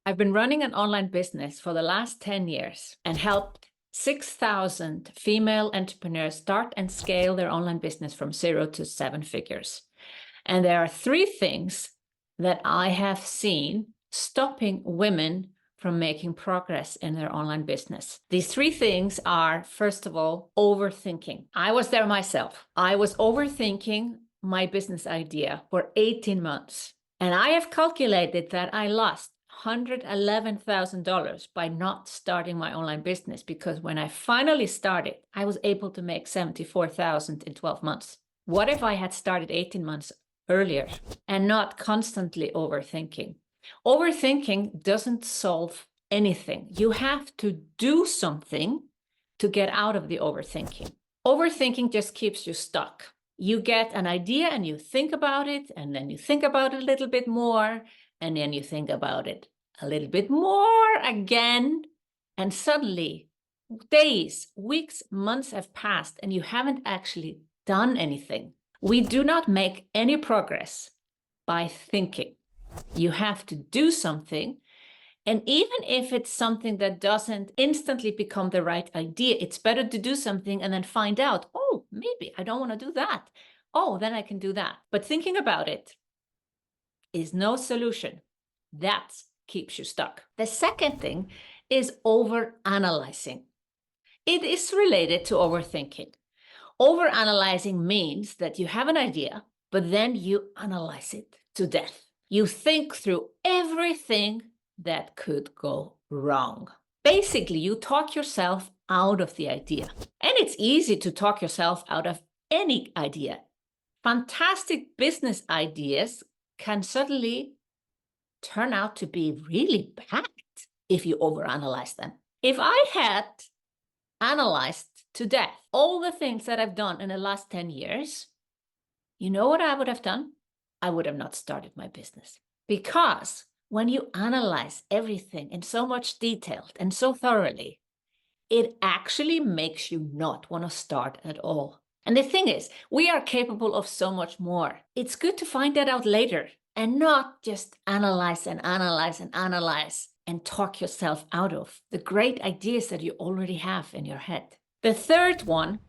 I've been running an online business for the last 10 years and helped 6,000 female entrepreneurs start and scale their online business from 0 to 7 figures. And there are 3 things that I have seen stopping women from making progress in their online business. These 3 things are, first of all, overthinking. I was there myself. I was overthinking my business idea for 18 months. And I have calculated that I lost $111,000 by not starting my online business, because when I finally started, I was able to make $74,000 in 12 months. What if I had started 18 months earlier and not constantly overthinking? Overthinking doesn't solve anything. You have to do something to get out of the overthinking. Overthinking just keeps you stuck. You get an idea and you think about it, and then you think about it a little bit more, and then you think about it a little bit more again, and suddenly days, weeks, months have passed and you haven't actually done anything. We do not make any progress by thinking. You have to do something. And even if it's something that doesn't instantly become the right idea, it's better to do something and then find out, oh, maybe I don't want to do that. Oh, then I can do that. But thinking about it is no solution. That keeps you stuck. The second thing is overanalyzing. It is related to overthinking. Overanalyzing means that you have an idea, but then you analyze it to death. You think through everything that could go wrong. Basically, you talk yourself out of the idea. And it's easy to talk yourself out of any idea. Fantastic business ideas can suddenly turn out to be really bad if you overanalyze them. If I had analyzed to death all the things that I've done in the last 10 years, you know what I would have done? I would have not started my business. Because when you analyze everything in so much detail and so thoroughly, it actually makes you not want to start at all. And the thing is, we are capable of so much more. It's good to find that out later and not just analyze and analyze and analyze and talk yourself out of the great ideas that you already have in your head. The third one,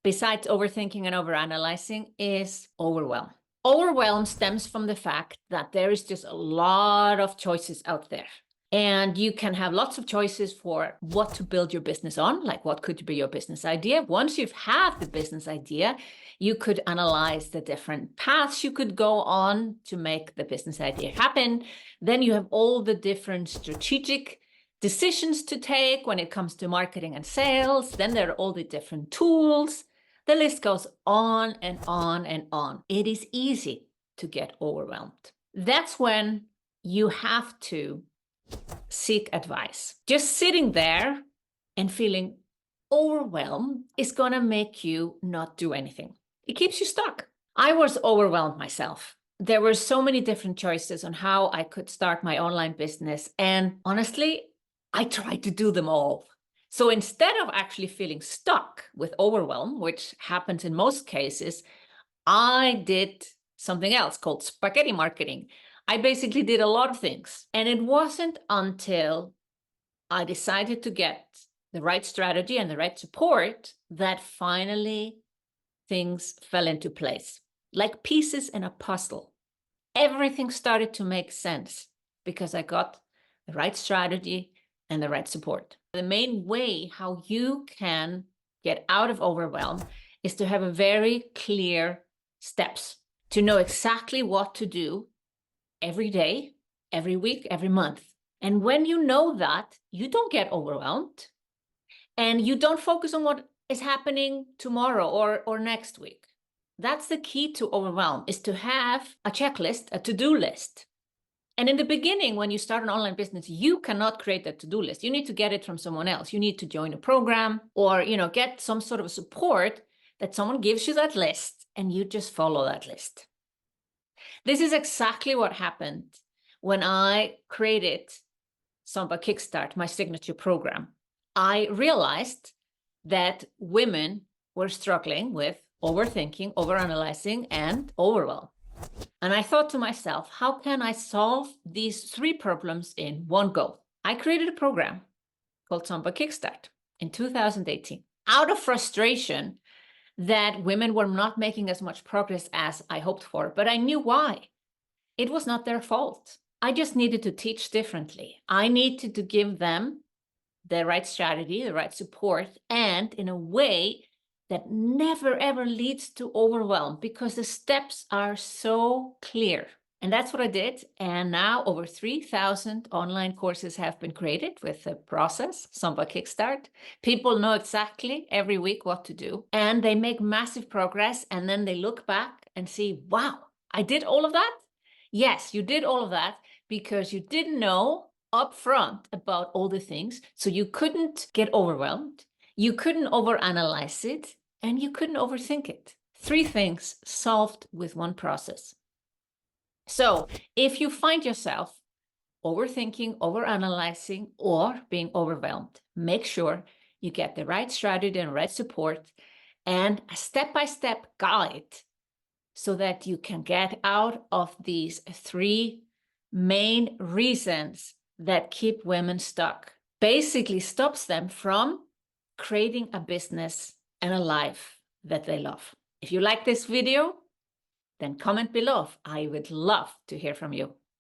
besides overthinking and overanalyzing, is overwhelm. Overwhelm stems from the fact that there is just a lot of choices out there. And you can have lots of choices for what to build your business on, like what could be your business idea. Once you've had the business idea, you could analyze the different paths you could go on to make the business idea happen. Then you have all the different strategic decisions to take when it comes to marketing and sales. Then there are all the different tools. The list goes on and on and on. It is easy to get overwhelmed. That's when you have to seek advice. Just sitting there and feeling overwhelmed is going to make you not do anything. It keeps you stuck. I was overwhelmed myself. There were so many different choices on how I could start my online business. And honestly, I tried to do them all. So instead of actually feeling stuck with overwhelm, which happens in most cases, I did something else called spaghetti marketing. I basically did a lot of things. And it wasn't until I decided to get the right strategy and the right support that finally things fell into place. Like pieces in a puzzle. Everything started to make sense because I got the right strategy and the right support. The main way how you can get out of overwhelm is to have a very clear steps, to know exactly what to do every day, every week, every month. And when you know that, you don't get overwhelmed and you don't focus on what is happening tomorrow or next week. That's the key to overwhelm, is to have a checklist, a to-do list. And in the beginning, when you start an online business, you cannot create that to-do list. You need to get it from someone else. You need to join a program or, get some sort of support that someone gives you that list and you just follow that list. This is exactly what happened when I created SOMBA Kickstart, my signature program. I realized that women were struggling with overthinking, overanalyzing, and overwhelm. And I thought to myself, how can I solve these 3 problems in one go? I created a program called SOMBA Kickstart in 2018 out of frustration that women were not making as much progress as I hoped for, but I knew why. It was not their fault. I just needed to teach differently. I needed to give them the right strategy, the right support, and in a way that never ever leads to overwhelm, because the steps are so clear. And that's what I did. And now over 3,000 online courses have been created with the process, SOMBA Kickstart. People know exactly every week what to do, and they make massive progress. And then they look back and see, wow, I did all of that. Yes, you did all of that because you didn't know upfront about all the things. So you couldn't get overwhelmed. You couldn't overanalyze it, and you couldn't overthink it. 3 things solved with one process. So if you find yourself overthinking, overanalyzing, or being overwhelmed, make sure you get the right strategy and right support and a step-by-step guide so that you can get out of these 3 main reasons that keep women stuck. Basically stops them from creating a business and a life that they love. If you like this video, then comment below. I would love to hear from you.